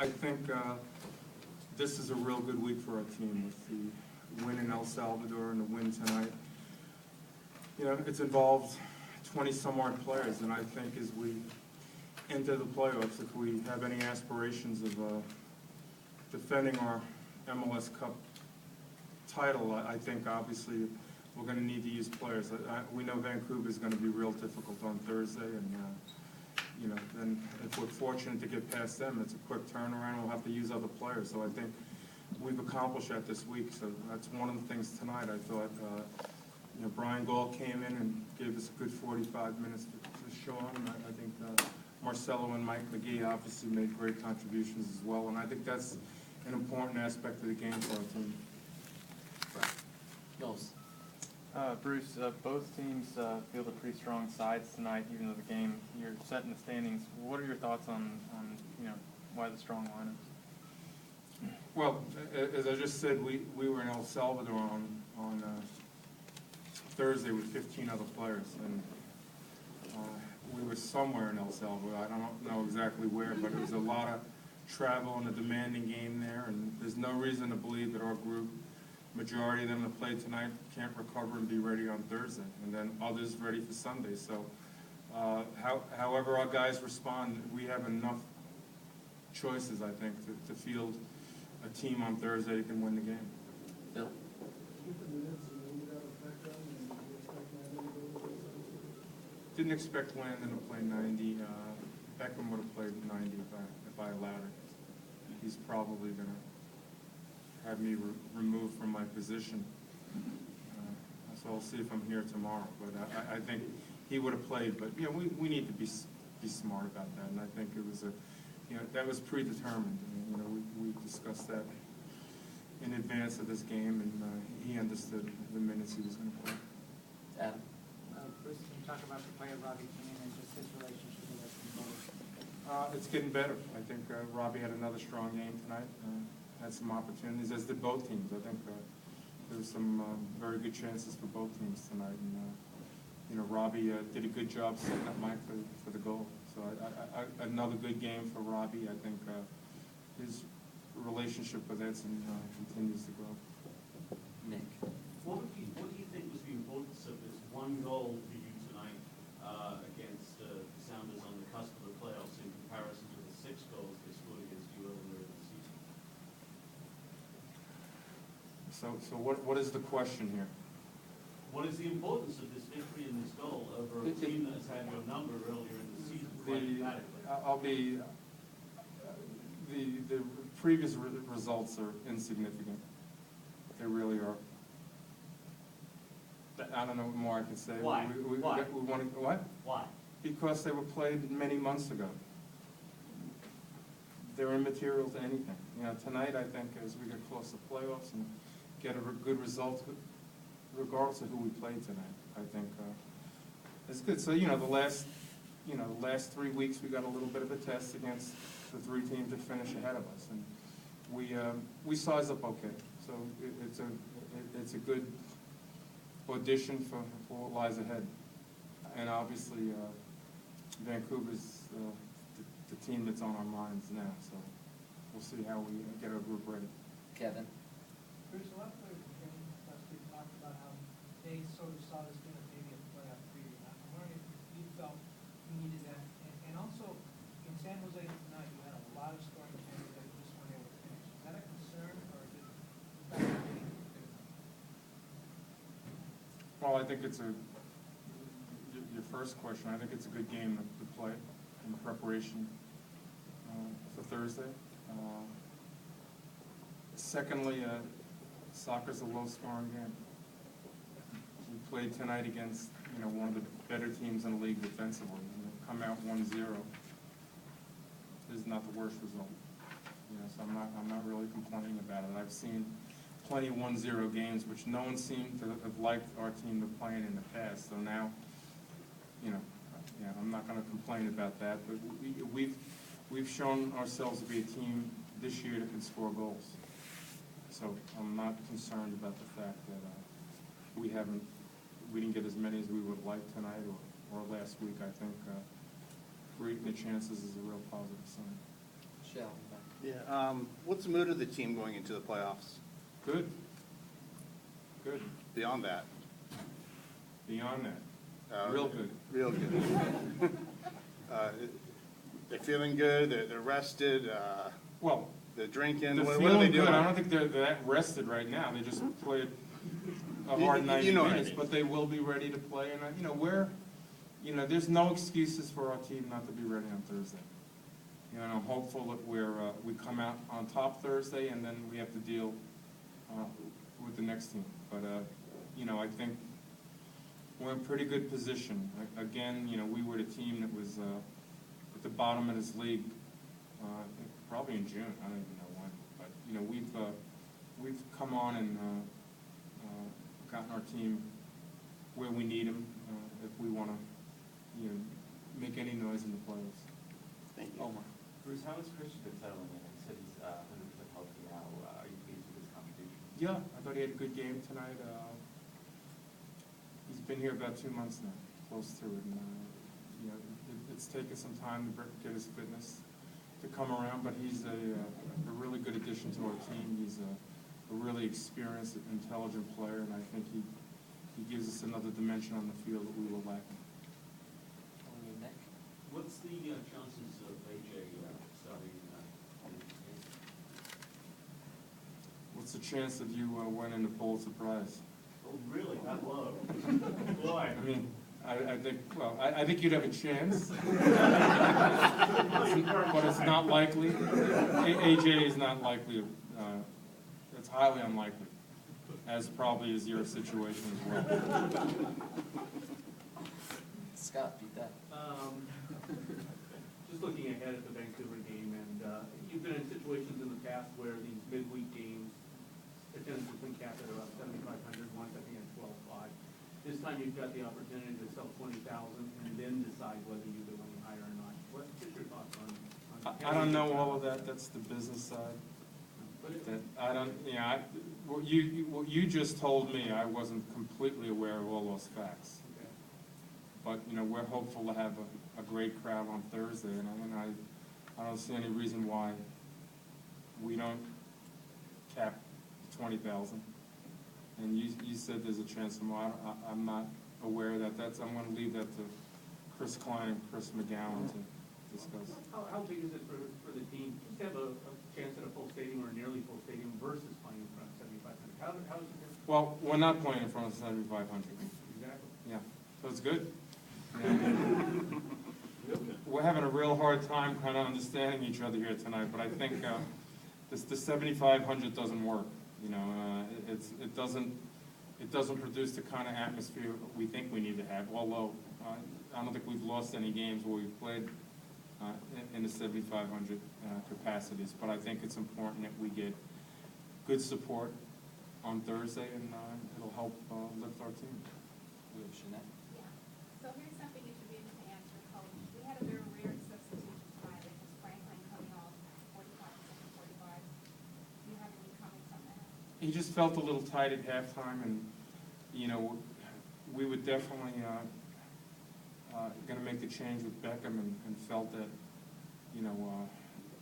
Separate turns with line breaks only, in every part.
I think this is a real good week for our team with the win in El Salvador and the win tonight. You know, it's involved 20-some-odd players, and I think as we enter the playoffs, if we have any aspirations of defending our MLS Cup title, I think obviously we're going to need to use players. We know Vancouver is going to be real difficult on Thursday, and you know, then if we're fortunate to get past them, it's a quick turnaround. We'll have to use other players. So I think we've accomplished that this week. So that's one of the things tonight. I thought, you know, Brian Gall came in and gave us a good 45 minutes to show him. I think Marcelo and Mike McGee obviously made great contributions as well, and I think that's an important aspect of the game for our team.
Knowles.
Bruce, both teams field a pretty strong sides tonight, even though the game, you're set in the standings. What are your thoughts on you know, why the strong lineups?
Well, as I just said, we were in El Salvador on Thursday with 15 other players, and we were somewhere in El Salvador. I don't know exactly where, but it was a lot of travel and a demanding game there, and there's no reason to believe that our group, majority of them that played tonight, can't recover and be ready on Thursday, and then others ready for Sunday. So however our guys respond, we have enough choices, I think, to field a team on Thursday that can win the game.
Bill?
Didn't expect Landon to play 90. Beckham would have played 90 if I allowed it. He's probably going to have me removed from my position. So I'll see if I'm here tomorrow. But I think he would have played. But you know, we need to be smart about that. And I think it was that was predetermined. You know, we discussed that in advance of this game, and he understood the minutes he was going to play.
Adam?
Bruce, can you talk about the play of Robbie Keane and just his relationship with us?
It's getting better. I think Robbie had another strong game tonight. Had some opportunities, as did both teams. I think there was some very good chances for both teams tonight. And you know, Robbie did a good job setting up Mike for the goal. So another good game for Robbie. I think his relationship with Edson continues to grow.
Nick?
What do you think was the importance of this one goal for you tonight against the Sounders on the cusp of the playoffs in comparison to the 6 goals they scored against you earlier in the season?
So what is the question here?
What is the importance of this victory and this goal over a team that has had your number earlier in the season quite emphatically?
The previous results are insignificant. They really are. I don't know what more I can say.
Why? Why?
We want to, what?
Why?
Because they were played many months ago. They're immaterial to anything. You know, tonight I think as we get close to playoffs and get a good result, regardless of who we play tonight, I think it's good. So you know, the last 3 weeks we got a little bit of a test against the 3 teams that finish ahead of us, and we size up okay. So it's a good audition for what lies ahead. And obviously, Vancouver's the team that's on our minds now. So we'll see how we get our group ready.
Kevin?
Bruce, a lot of players in training last week talked about how they sort of saw this game as maybe a playoff preview. I'm wondering if you felt you needed that. And also, in San Jose tonight, you had a lot of scoring chances that you just weren't able to finish. Is that a concern, or is it the fact that they didn't finish?
Well, I think it's your first question. I think it's a good game to play in preparation for Thursday. Secondly, soccer's a low-scoring game. We played tonight against one of the better teams in the league defensively, and come out 1-0. This is not the worst result. So I'm not really complaining about it. I've seen plenty of 1-0 games, which no one seemed to have liked our team to play in the past. So now, I'm not going to complain about that. But we've shown ourselves to be a team this year that can score goals. So I'm not concerned about the fact that we didn't get as many as we would like tonight or last week. I think creating the chances is a real positive sign.
Shell.
Yeah, what's the mood of the team going into the playoffs?
Good. Good.
Beyond that?
Beyond that. Real good.
Real good. They're feeling good, they're rested,
Well,
they're drinking,
they're
what are they
feeling
doing?
good. I don't think they're that rested right now. They just played a hard
You
90
know what I
minutes,
mean.
but they will be ready to play. And, there's no excuses for our team not to be ready on Thursday. And I'm hopeful that we come out on top Thursday, and then we have to deal with the next team. But, I think we're in pretty good position. Again, we were the team that was at the bottom of this league, probably in June, I don't even know when. But, we've come on and gotten our team where we need them if we want to, make any noise in the playoffs.
Thank you.
Omar.
Bruce, how has Christian been settling in? He said he's 100% healthy now. Are you pleased with his contribution?
Yeah, I thought he had a good game tonight. He's been here about 2 months now, close to it. And, it's taken some time to get his fitness to come around, but he's a really good addition to our team. He's a really experienced, intelligent player, and I think he gives us another dimension on the field that we were lacking.
Nick?
What's the chances of AJ starting in this game?
What's the chance that you went into Pulitzer Prize?
Oh, really? That low? Boy.
I mean, I think you'd have a chance, but it's not likely. AJ is not likely. It's highly unlikely, as probably is your situation as well.
Scott, beat that.
Just looking ahead at the Vancouver game, and you've been in situations in the past where these midweek games, attendance has been capped at about 7,500, once at the end 12,500. This time you've got the opportunity to sell 20,000 and then decide whether you go any higher or not. What's your thoughts on?
I don't know all of that. That's the business side. That I don't. What you just told me, I wasn't completely aware of all those facts.
Okay.
But we're hopeful to have a great crowd on Thursday, and I don't see any reason why we don't cap 20,000. And you said there's a chance tomorrow. I'm not aware of that. I'm going to leave that to Chris Klein and Chris McGowan to discuss.
How big is it for the team just to have a chance at a full stadium or nearly full stadium versus playing in front of 7,500? How is it different?
Well, we're not playing in front of 7,500.
Exactly.
Yeah, so it's good. We're having a real hard time kind of understanding each other here tonight, but I think the 7,500 doesn't work. It doesn't produce the kind of atmosphere we think we need to have. Although I don't think we've lost any games where we've played in the 7,500 capacities, but I think it's important that we get good support on Thursday, and it'll help lift our team.
We have Jeanette.
Yeah. So here's something you should be able to answer, Coach. We had a very weird substitution tonight. It was Franklin coming off 45, 45. Do you have any comments on that?
He just felt a little tight at halftime, and we were definitely going to make the change with Beckham, and felt that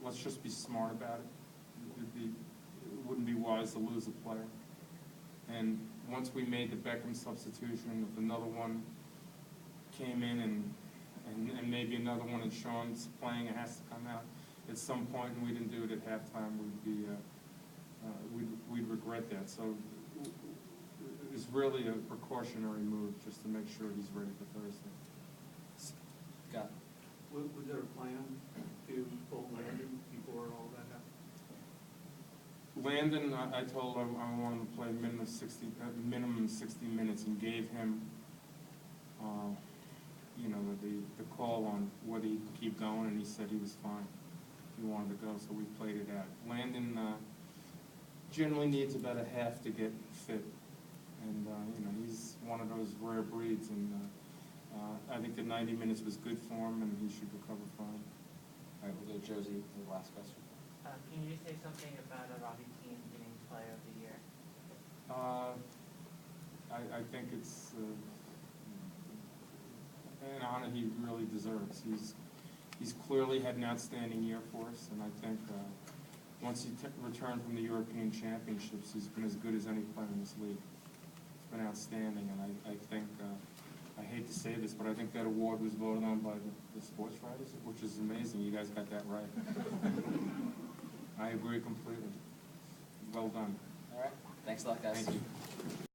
let's just be smart about it. It wouldn't be wise to lose a player. And once we made the Beckham substitution, if another one came in and maybe another one and Sean's playing, it has to come out at some point, and we didn't do it at halftime, we'd regret that. So it's really a precautionary move just to make sure he's ready for Thursday.
Scott.
Was there a plan to pull Landon before all that happened?
Landon, I told him I wanted him to play minimum 60 minutes, and gave him, the call on whether he could keep going, and he said he was fine. He wanted to go, so we played it out. Landon generally needs about a half to get fit, and he's one of those rare breeds, and I think the 90 minutes was good for him, and he should recover fine.
All right, we'll go Josie for the last question.
Can you say something about Robbie Keane getting Player of the Year?
I think it's an honor he really deserves. He's clearly had an outstanding year for us, and I think once he returned from the European Championships, he's been as good as any player in this league. It's been outstanding, and I think, I hate to say this, but I think that award was voted on by the sports writers, which is amazing. You guys got that right. I agree completely. Well done.
All right, thanks a lot, guys.
Thank you.